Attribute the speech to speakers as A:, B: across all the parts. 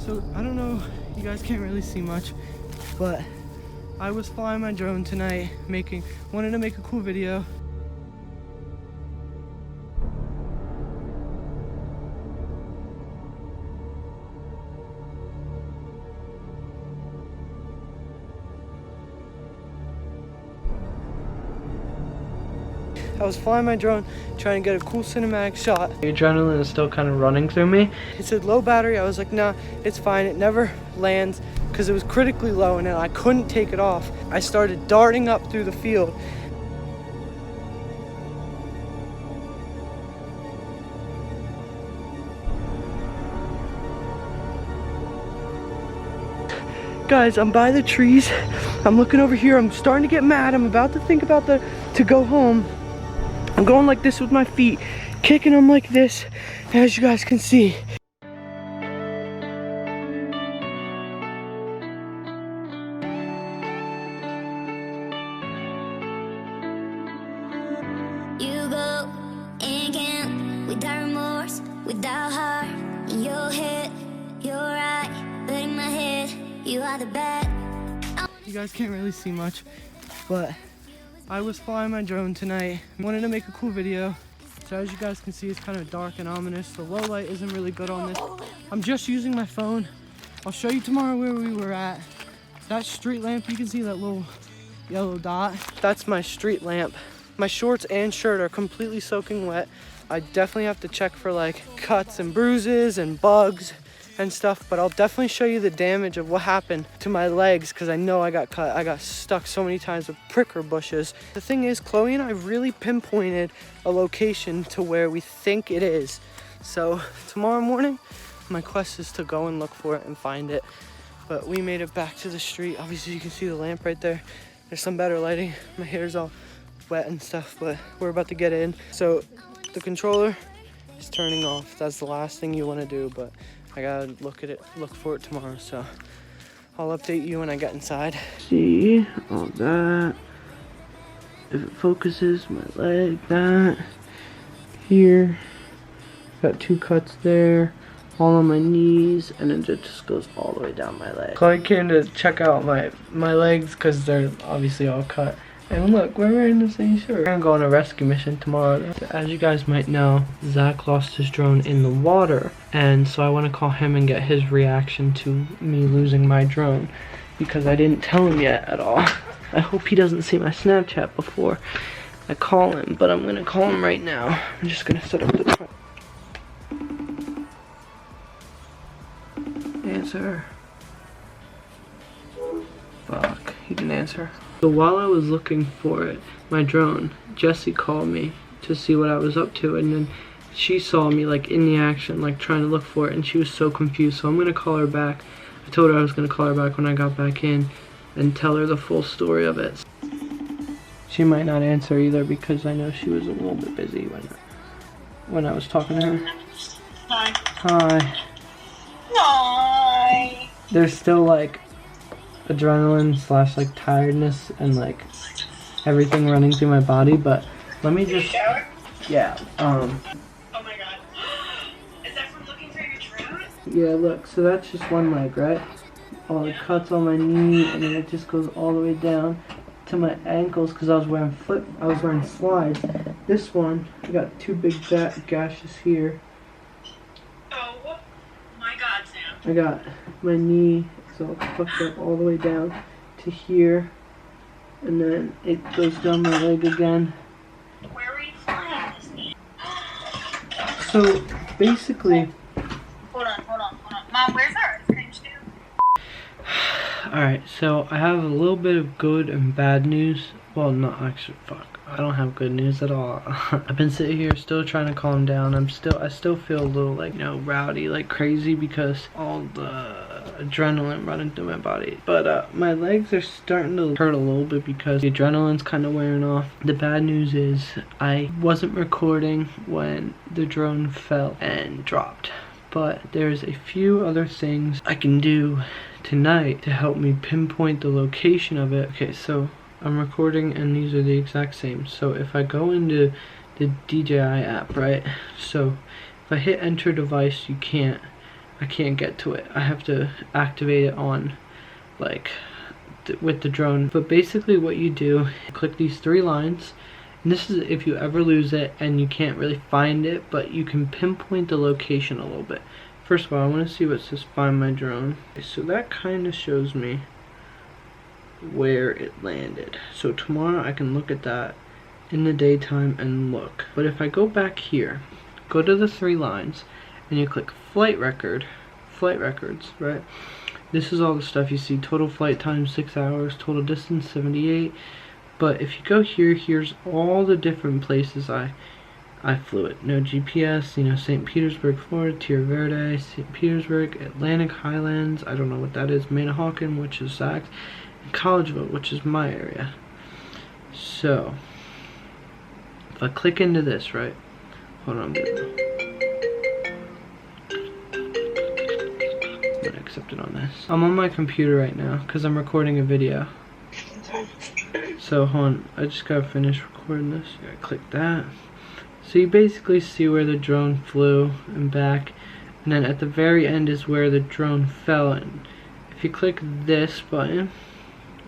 A: So I don't know, you guys can't really see much, but I was flying my drone tonight, wanted to make a cool video. I was flying my drone, trying to get a cool cinematic shot. The adrenaline is still kind of running through me. It said low battery. I was like, nah, it's fine. It never lands because it was critically low and I couldn't take it off. I started darting up through the field. Guys, I'm by the trees. I'm looking over here. I'm starting to get mad. I'm about to think about to go home. I'm going like this with my feet, kicking them like this, as you guys can see.
B: You go and can't, without remorse, without heart. In your head, you're right, but in my head, you are the bad.
A: You guys can't really see much, but I was flying my drone tonight. I wanted to make a cool video. So as you guys can see, it's kind of dark and ominous. The low light isn't really good on this. I'm just using my phone. I'll show you tomorrow where we were at. That street lamp, you can see that little yellow dot. That's my street lamp. My shorts and shirt are completely soaking wet. I definitely have to check for like cuts and bruises and bugs and stuff, but I'll definitely show you the damage of what happened to my legs because I know I got cut. I got stuck so many times with pricker bushes. The thing is, Chloe and I really pinpointed a location to where we think it is. So tomorrow morning, my quest is to go and look for it and find it. But we made it back to the street. Obviously you can see the lamp right there. There's some better lighting. My hair's all wet and stuff, but we're about to get in. So the controller is turning off. That's the last thing you want to do, but I gotta look for it tomorrow, so I'll update you when I get inside. See all that. If it focuses, my leg, that. Here. Got 2 cuts there. All on my knees, and then it just goes all the way down my leg. Chloe came to check out my legs because they're obviously all cut. And look, we're wearing the same shirt. We're gonna go on a rescue mission tomorrow. As you guys might know, Zach lost his drone in the water. And so I want to call him and get his reaction to me losing my drone. Because I didn't tell him yet at all. I hope he doesn't see my Snapchat before I call him. But I'm gonna call him right now. I'm just gonna set up the... Answer. Fuck, he didn't answer. So while I was looking for it, my drone, Jessie called me to see what I was up to, and then she saw me like in the action, like trying to look for it, and she was so confused. So I'm gonna call her back. I told her I was gonna call her back when I got back in and tell her the full story of it. She might not answer either because I know she was a little bit busy when I was talking to her.
C: Hi.
A: Hi.
C: Hi.
A: There's still like adrenaline / like tiredness and like everything running through my body, but let me just...
C: Shower?
A: Yeah.
C: Oh my god. Is that from looking through your drone?
A: Yeah, look, so that's just one leg, right? All the cuts on my knee, and then it just goes all the way down to my ankles because I was wearing slides. This one, I got 2 big gashes here.
C: Oh my God, Sam.
A: I got my knee is all fucked up all the way down to here, and then it goes down my leg again.
C: Where are you flying this knee?
A: So basically,
C: Hold on. Mom, where's our ice cream scoop?
A: alright, so I have a little bit of good and bad news. Well, not actually, fuck. I don't have good news at all. I've been sitting here still trying to calm down. I still feel a little like, you know, rowdy, like crazy because all the adrenaline running through my body. But my legs are starting to hurt a little bit because the adrenaline's kind of wearing off. The bad news is I wasn't recording when the drone fell and dropped. But there's a few other things I can do tonight to help me pinpoint the location of it. Okay, so I'm recording and these are the exact same. So if I go into the DJI app, right? So if I hit enter device, I can't get to it. I have to activate it on like with the drone. But basically what you do, click these 3 lines. And this is if you ever lose it and you can't really find it, but you can pinpoint the location a little bit. First of all, I want to see what says find my drone. Okay, so that kind of shows me where it landed. So tomorrow I can look at that in the daytime and look. But if I go back here, go to the 3 lines and you click flight records, right? This is all the stuff you see. Total flight time 6 hours, total distance 78. But if you go here, here's all the different places I flew it. No GPS, you know, St. Petersburg, Florida, Tierra Verde, St. Petersburg, Atlantic Highlands, I don't know what that is, Manahawkin, which is Saks, and Collegeville, which is my area. So, if I click into this, right, hold on, I'm gonna accept it on this. I'm on my computer right now, because I'm recording a video. So hold on, I just gotta finish recording this. I gotta click that. So you basically see where the drone flew and back, and then at the very end is where the drone fell. And if you click this button,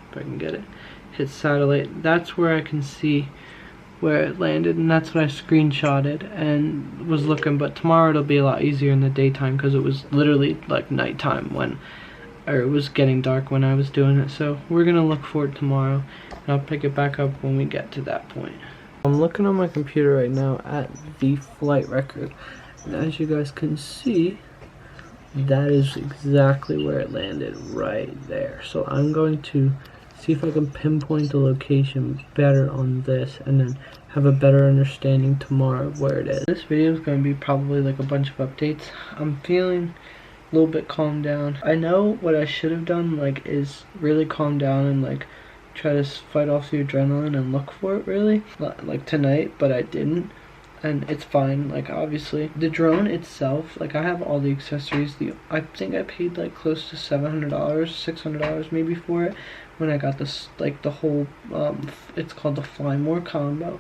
A: if I can get it, hit satellite, that's where I can see where it landed, and that's what I screenshotted and was looking. But tomorrow it'll be a lot easier in the daytime because it was literally like nighttime or it was getting dark when I was doing it. So we're gonna look for it tomorrow, and I'll pick it back up when we get to that point. I'm looking on my computer right now at the flight record, and as you guys can see, that is exactly where it landed, right there. So I'm going to see if I can pinpoint the location better on this, and then have a better understanding tomorrow of where it is. This video is going to be probably like a bunch of updates. I'm feeling a little bit calmed down. I know what I should have done, like, is really calm down and like try to fight off the adrenaline and look for it really, like tonight, but I didn't, and it's fine. Like, obviously the drone itself, like, I have all the accessories. I think I paid like close to $700, $600 maybe for it when I got this, like, the whole it's called the Fly More combo.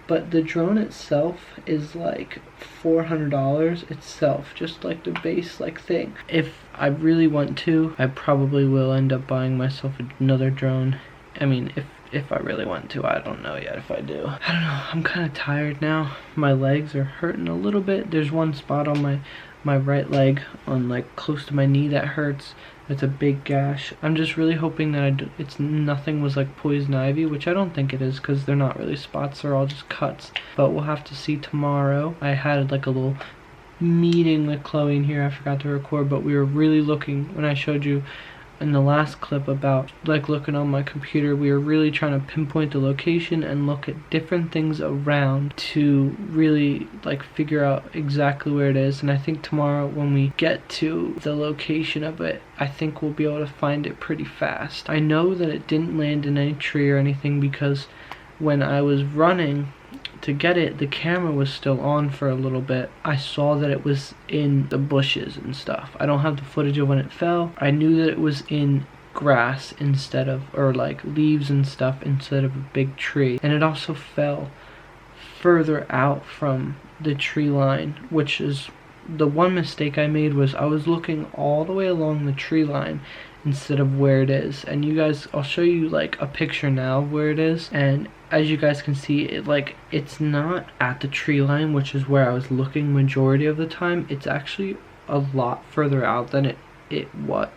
A: But the drone itself is like $400 itself, just like the base like thing. If I really want to, I probably will end up buying myself another drone. I mean, if I really want to, I don't know yet if I do. I don't know, I'm kind of tired now. My legs are hurting a little bit. There's one spot on my right leg, on like close to my knee, that hurts. It's a big gash. I'm just really hoping that nothing was like poison ivy, which I don't think it is, because they're not really spots, they're all just cuts. But we'll have to see tomorrow. I had like a little meeting with Chloe in here, I forgot to record, but we were really looking, when I showed you in the last clip about like looking on my computer, we were really trying to pinpoint the location and look at different things around to really like figure out exactly where it is. And I think tomorrow when we get to the location of it, I think we'll be able to find it pretty fast. I know that it didn't land in any tree or anything because when I was running to get it, the camera was still on for a little bit. I saw that it was in the bushes and stuff. I don't have the footage of when it fell. I knew that it was in grass instead of, or like leaves and stuff instead of a big tree. And it also fell further out from the tree line, which is the one mistake I made, was I was looking all the way along the tree line instead of where it is. And you guys, I'll show you like a picture now of where it is, and as you guys can see, it's not at the tree line, which is where I was looking majority of the time. It's actually a lot further out than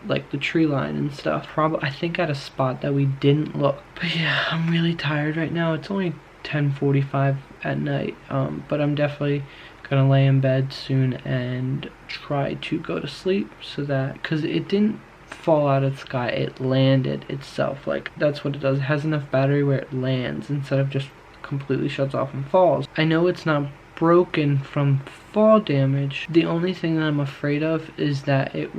A: like the tree line and stuff. Probably, I think, at a spot that we didn't look. But yeah, I'm really tired right now. It's only 10:45 at night, but I'm definitely gonna lay in bed soon and try to go to sleep, so that, because it didn't fall out of the sky, it landed itself. Like, that's what it does. It has enough battery where it lands instead of just completely shuts off and falls. I know it's not broken from fall damage. The only thing that I'm afraid of is that it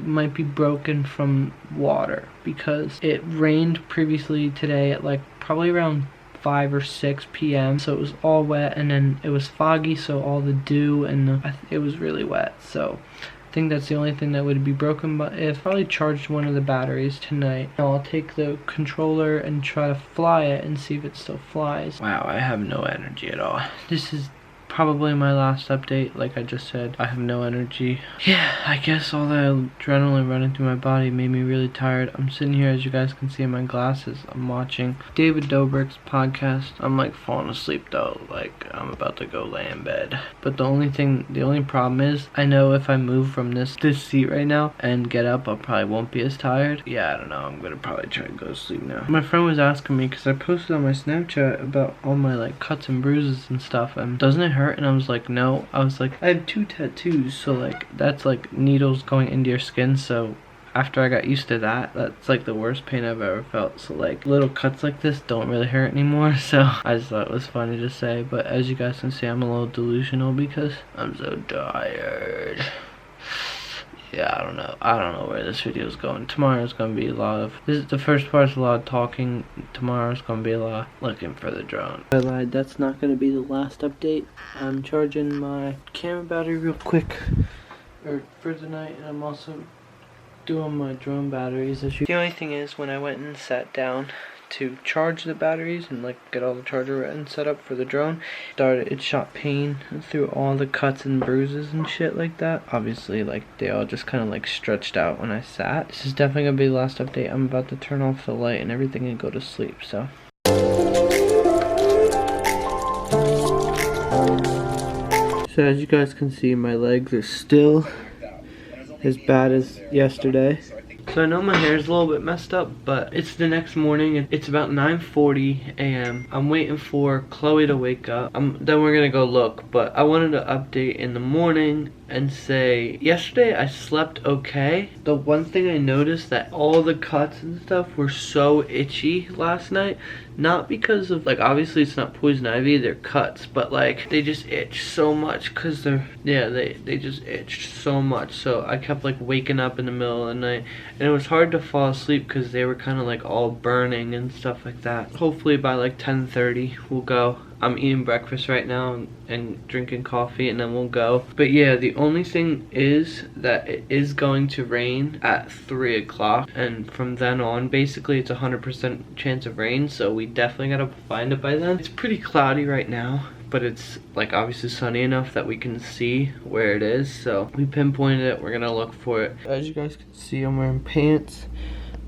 A: might be broken from water, because it rained previously today at like probably around 5 or 6 p.m. so it was all wet, and then it was foggy, so all the dew and it was really wet. So I think that's the only thing that would be broken. But if I probably charged one of the batteries tonight, I'll take the controller and try to fly it and see if it still flies. Wow, I have no energy at all. This is probably my last update. Like I just said, I have no energy. Yeah, I guess all the adrenaline running through my body made me really tired. I'm sitting here, as you guys can see in my glasses, I'm watching David Dobrik's podcast. I'm like falling asleep though, like I'm about to go lay in bed. But the only problem is, I know if I move from this seat right now and get up, I probably won't be as tired. Yeah, I don't know, I'm gonna probably try to go to sleep now. My friend was asking me, because I posted on my Snapchat about all my like cuts and bruises and stuff, and doesn't it hurt? And I was like, no. I was like, I have 2 tattoos, so like that's like needles going into your skin. So after I got used to that, that's like the worst pain I've ever felt. So like little cuts like this don't really hurt anymore. So I just thought it was funny to say. But as you guys can see, I'm a little delusional because I'm so tired. Yeah, I don't know where this video is going. Tomorrow's gonna be the first part's a lot of talking. Tomorrow's gonna be a lot looking for the drone. I lied, that's not gonna be the last update. I'm charging my camera battery real quick for the night, and I'm also doing my drone batteries. The only thing is, when I went and sat down to charge the batteries and like get all the charger and set up for the drone, it shot pain through all the cuts and bruises and shit like that. Obviously, like they all just kind of like stretched out when I sat. This is definitely gonna be the last update. I'm about to turn off the light and everything and go to sleep. So as you guys can see, my legs are still as bad as yesterday. So I know my hair is a little bit messed up, but it's the next morning. It's about 9:40 a.m. I'm waiting for Chloe to wake up. Then we're gonna go look, but I wanted to update in the morning and say, yesterday I slept okay. The one thing I noticed, that all the cuts and stuff were so itchy last night. Not because of, like, obviously it's not poison ivy, they're cuts, but like they just itch so much because they just itched so much. So I kept like waking up in the middle of the night, and it was hard to fall asleep because they were kind of like all burning and stuff like that. Hopefully by like 10:30 we'll go. I'm eating breakfast right now and drinking coffee, and then we'll go. But yeah, the only thing is that it is going to rain at 3 o'clock, and from then on basically it's 100% chance of rain, so we definitely gotta find it by then. It's pretty cloudy right now, but it's like obviously sunny enough that we can see where it is, so we pinpointed it. We're gonna look for it. As you guys can see, I'm wearing pants,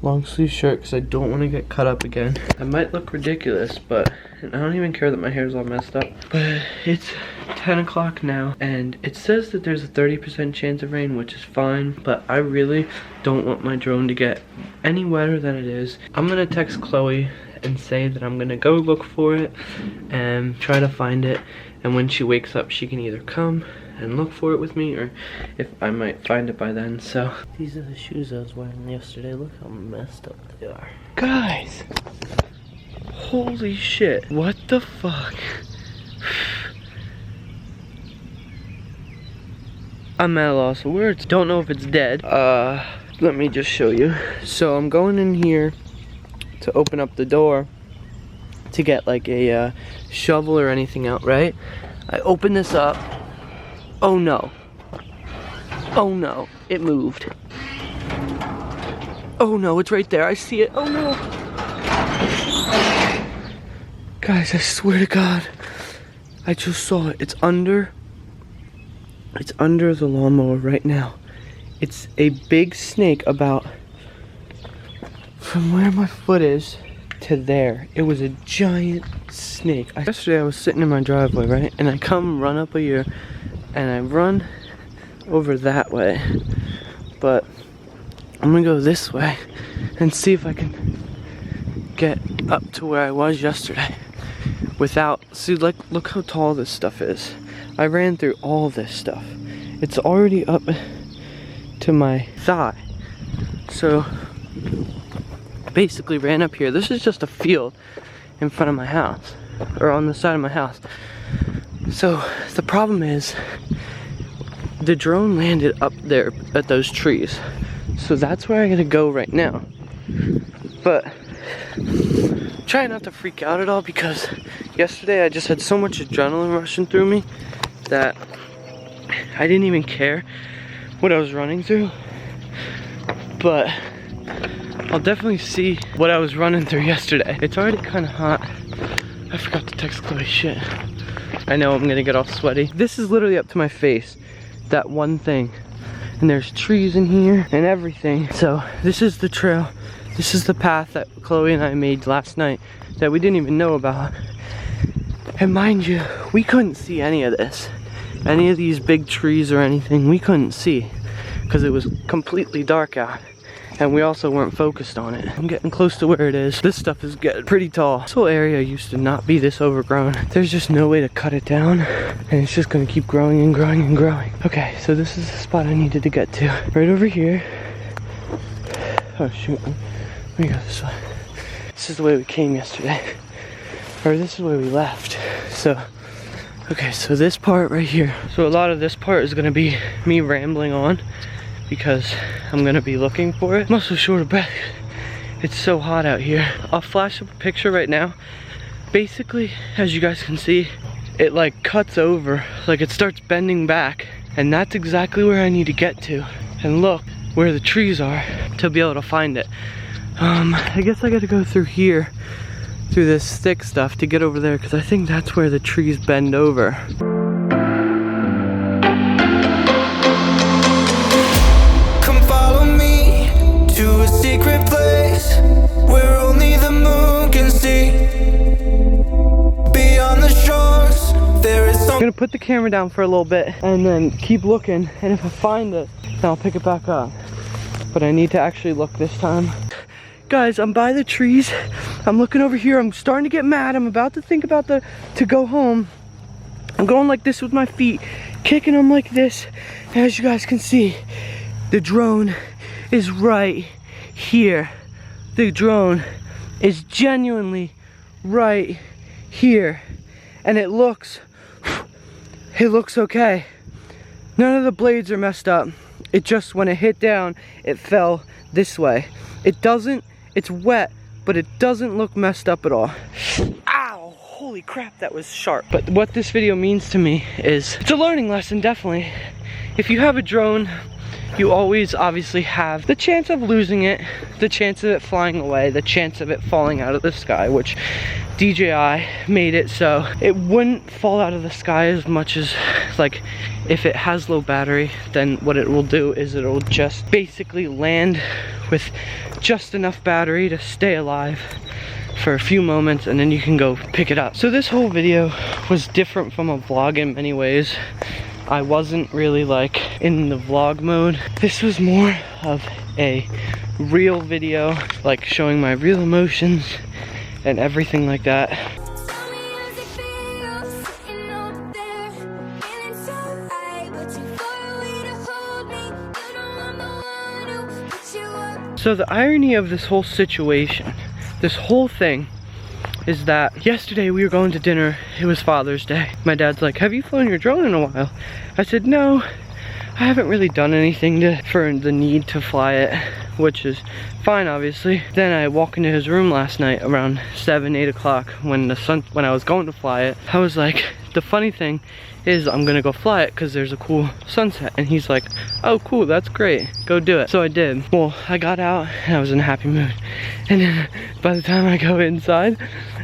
A: long sleeve shirt, because I don't want to get cut up again. I might look ridiculous, but I don't even care that my hair's all messed up. But it's 10 o'clock now, and it says that there's a 30% chance of rain, which is fine, but I really don't want my drone to get any wetter than it is. I'm gonna text Chloe and say that I'm gonna go look for it and try to find it, and when she wakes up she can either come and look for it with me, or if I might find it by then. So these are the shoes I was wearing yesterday. Look how messed up they are. Guys, holy shit, what the fuck? I'm at a loss of words. Don't know if it's dead. Let me just show you. So I'm going in here to open up the door to get like a shovel or anything out, right? I open this up. Oh no. Oh no, it moved. Oh no, it's right there, I see it. Oh no. Guys, I swear to God, I just saw it. It's under the lawnmower right now. It's a big snake about, from where my foot is to there. It was a giant snake. Yesterday I was sitting in my driveway, right? And I run up a here and I run over that way. But I'm gonna go this way and see if I can get up to where I was yesterday without, see, like, look how tall this stuff is. I ran through all this stuff. It's already up to my thigh. So basically ran up here. This is just a field in front of my house, or on the side of my house. So the problem is the drone landed up there at those trees. So that's where I'm gonna go right now. But try not to freak out at all, because yesterday I just had so much adrenaline rushing through me that I didn't even care what I was running through. But I'll definitely see what I was running through yesterday. It's already kind of hot. I forgot to text Chloe, shit. I know I'm gonna get all sweaty. This is literally up to my face, that one thing. And there's trees in here and everything. So this is the trail. This is the path that Chloe and I made last night that we didn't even know about. And mind you, we couldn't see any of this. Any of these big trees or anything, we couldn't see because it was completely dark out. And we also weren't focused on it. I'm getting close to where it is. This stuff is getting pretty tall. This whole area used to not be this overgrown. There's just no way to cut it down, and it's just gonna keep growing and growing and growing. Okay, so this is the spot I needed to get to. Right over here. Oh shoot, let me go this way. This is the way we came yesterday. Or this is where we left. So, okay, so this part right here. So a lot of this part is gonna be me rambling on, because I'm gonna be looking for it. I'm also short of breath. It's so hot out here. I'll flash up a picture right now. Basically, as you guys can see, it like cuts over, like it starts bending back, and that's exactly where I need to get to and look where the trees are to be able to find it. I guess I gotta go through here, through this thick stuff to get over there, because I think that's where the trees bend over.
D: To a secret place where only the moon can see. Beyond the shores, there is
A: I'm gonna put the camera down for a little bit and then keep looking, and if I find it, then I'll pick it back up. But I need to actually look this time. Guys, I'm by the trees. I'm looking over here. I'm starting to get mad. I'm about to think about to go home. I'm going like this with my feet, kicking them like this. And as you guys can see, the drone is right here. The drone is genuinely right here, and it looks okay. None of the blades are messed up. It just, when it hit down, it fell this way. It's wet, but it doesn't look messed up at all. Ow, holy crap, that was sharp. But what this video means to me is, it's a learning lesson, definitely. If you have a drone, you always obviously have the chance of losing it, the chance of it flying away, the chance of it falling out of the sky, which DJI made it so it wouldn't fall out of the sky as much as, like, if it has low battery, then what it will do is it'll just basically land with just enough battery to stay alive for a few moments, and then you can go pick it up. So this whole video was different from a vlog in many ways. I wasn't really like in the vlog mode. This was more of a real video, like showing my real emotions and everything like that. So the irony of this whole situation, this whole thing, is that yesterday we were going to dinner. It was Father's Day. My dad's like, have you flown your drone in a while? I said, no, I haven't really done anything for the need to fly it, which is fine, obviously. Then I walk into his room last night around 7, 8 o'clock when I was going to fly it. I was like, the funny thing is I'm gonna go fly it because there's a cool sunset. And he's like, oh cool, that's great, go do it. So I did. Well, I got out and I was in a happy mood. And then by the time I go inside,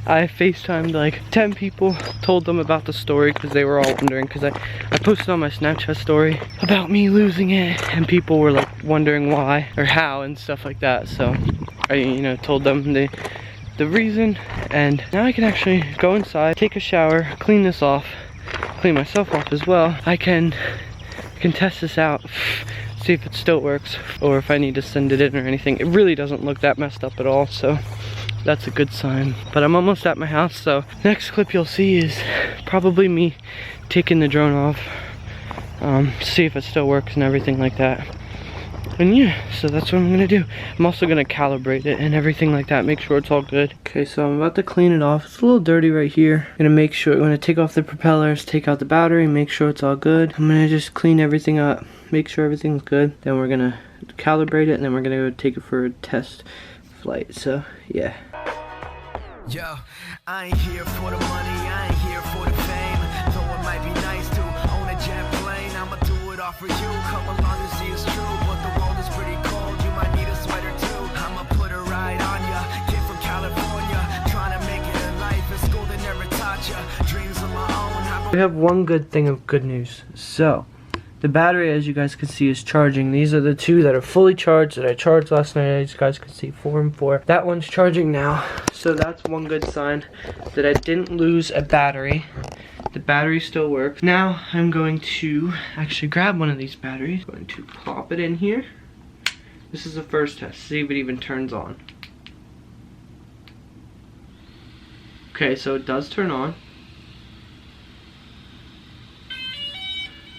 A: I FaceTimed like 10 people, told them about the story because they were all wondering, because I posted on my Snapchat story about me losing it, and people were like wondering why or how and stuff like that. So I, told them the the reason. And now I can actually go inside, take a shower, clean this off, clean myself off as well. I can test this out, see if it still works, or if I need to send it in or anything. It really doesn't look that messed up at all, so that's a good sign. But I'm almost at my house, so next clip you'll see is probably me taking the drone off, see if it still works and everything like that. And yeah, so that's what I'm gonna do. I'm also gonna calibrate it and everything like that, make sure it's all good. Okay, so I'm about to clean it off. It's a little dirty right here. I'm gonna take off the propellers, take out the battery, make sure it's all good. I'm gonna just clean everything up, make sure everything's good. Then we're gonna calibrate it, and then we're gonna go take it for a test flight. So yeah.
D: Yo, I ain't here for the money, I ain't here for the fame. Though it might be nice to own a jet plane, I'ma do it all for you. Come along and see it's true, but the world is pretty cold. You might need a sweater too. I'ma put a ride on ya. Kid from California, trying to make it in life. In school they never taught ya. Dreams of my own.
A: We have one good thing of good news. So the battery, as you guys can see, is charging. These are the two that are fully charged that I charged last night. As you guys can see, 4 and 4. That one's charging now. So that's one good sign that I didn't lose a battery. The battery still works. Now I'm going to actually grab one of these batteries. I'm going to plop it in here. This is the first test. See if it even turns on. Okay, so it does turn on.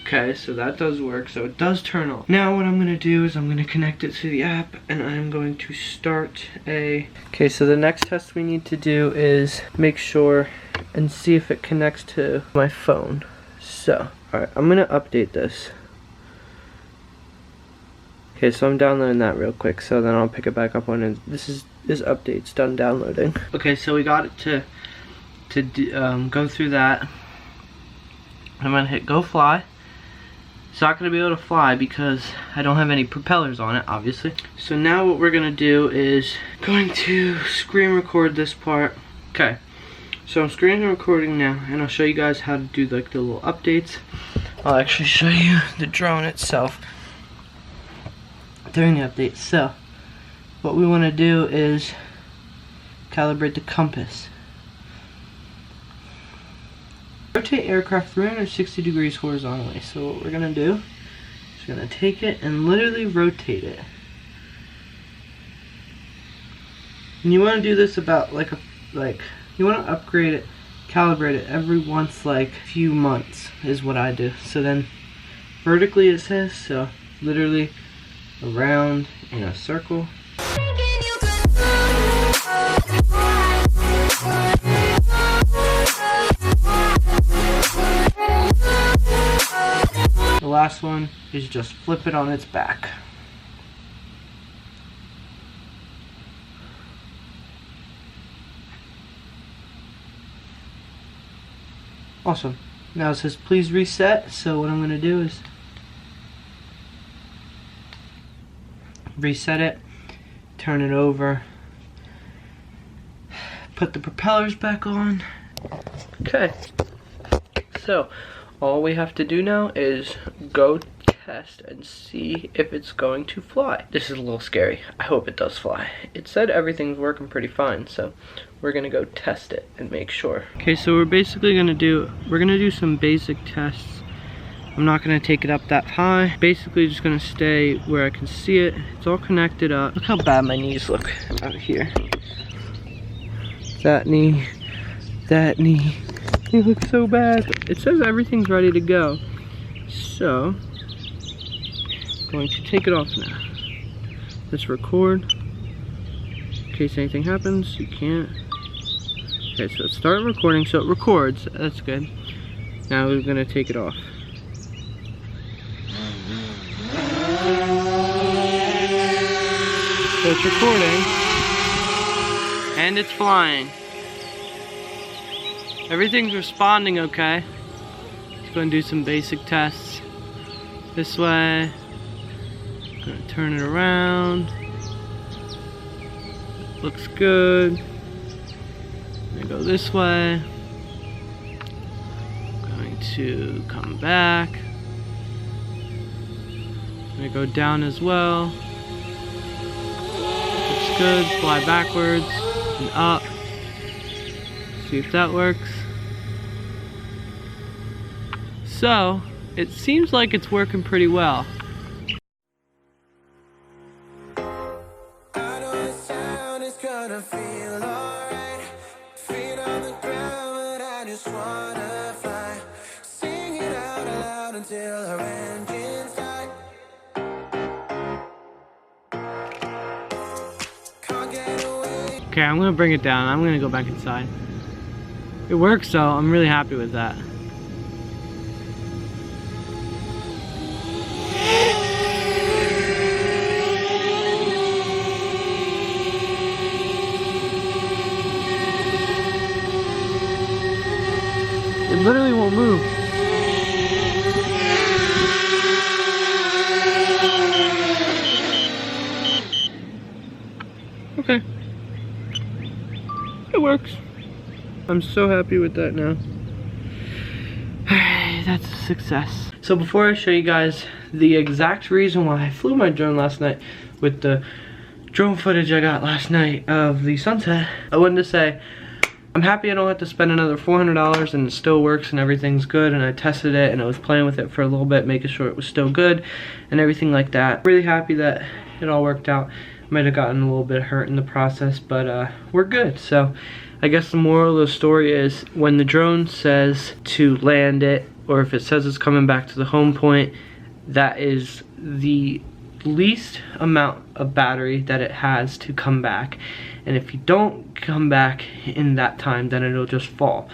A: Okay, so that does work, so it does turn on. Now what I'm gonna do is I'm gonna connect it to the app, and I'm going to start a... Okay, so the next test we need to do is make sure and see if it connects to my phone. So, alright, I'm gonna update this. Okay, so I'm downloading that real quick, so then I'll pick it back up on it. This update's done downloading. Okay, so we got it to go through that. I'm gonna hit go fly. It's not going to be able to fly because I don't have any propellers on it, obviously. So now what we're going to do is going to screen record this part. Okay, so I'm screen recording now, and I'll show you guys how to do like the little updates. I'll actually show you the drone itself during the update. So what we want to do is calibrate the compass. Rotate aircraft 360 degrees horizontally. So what we're gonna do is we're gonna take it and literally rotate it. And you want to do this about you want to upgrade it, calibrate it every once like few months is what I do. So then vertically it says, so literally around in a circle. The last one is just flip it on its back. Awesome. Now it says please reset, so what I'm going to do is reset it, turn it over, put the propellers back on. Okay. So all we have to do now is go test and see if it's going to fly. This is a little scary. I hope it does fly. It said everything's working pretty fine, so we're gonna go test it and make sure. Okay, so we're basically gonna do some basic tests. I'm not gonna take it up that high. Basically just gonna stay where I can see it. It's all connected up. Look how bad my knees look out here. That knee, that knee. It looks so bad. It says everything's ready to go. So, I'm going to take it off now. Let's record. In case anything happens, you can't. Okay, so it's starting recording, so it records. That's good. Now we're gonna take it off. So it's recording. And it's flying. Everything's responding okay. Let's go and do some basic tests. This way. I'm gonna turn it around. Looks good. I'm gonna go this way. I'm going to come back. I'm gonna go down as well. Looks good. Fly backwards and up. see if that works. So, it seems like it's working pretty well.
D: I know the sound is gonna feel alright. Feet on the ground, but I just wanna fly. Sing it out loud until our engines die. Can't get away.
A: Okay, I'm gonna bring it down. I'm gonna go back inside. It works though, I'm really happy with that. It literally won't move. Okay. It works. I'm so happy with that now. That's a success. So before I show you guys the exact reason why I flew my drone last night with the drone footage I got last night of the sunset, I wanted to say I'm happy I don't have to spend another $400 and it still works and everything's good, and I tested it and I was playing with it for a little bit, making sure it was still good and everything like that. Really happy that it all worked out. Might have gotten a little bit hurt in the process, but we're good. So I guess the moral of the story is when the drone says to land it, or if it says it's coming back to the home point, that is the least amount of battery that it has to come back. And if you don't come back in that time, then it'll just fall.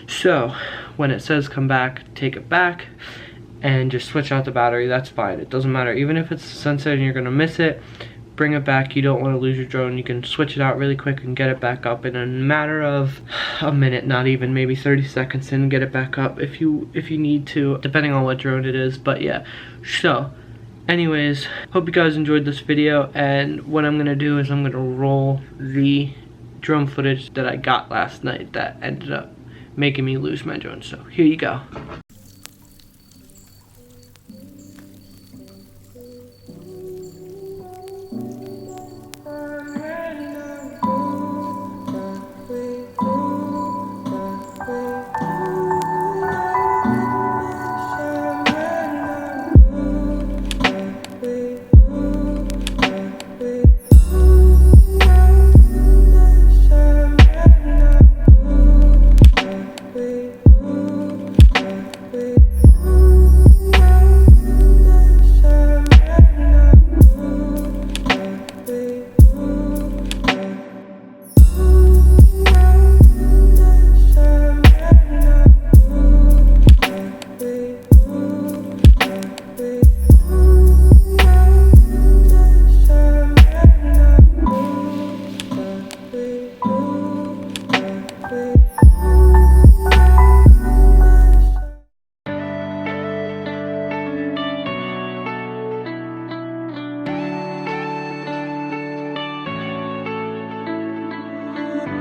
A: So when it says come back, take it back and just switch out the battery. That's fine. It doesn't matter. Even if it's sunset and you're gonna miss it, bring it back. You don't want to lose your drone. You can switch it out really quick and get it back up in a matter of a minute, not even, maybe 30 seconds, and get it back up if you need to, depending on what drone it is. But yeah, so anyways, hope you guys enjoyed this video, and what I'm gonna do is I'm gonna roll the drone footage that I got last night that ended up making me lose my drone. So here you go.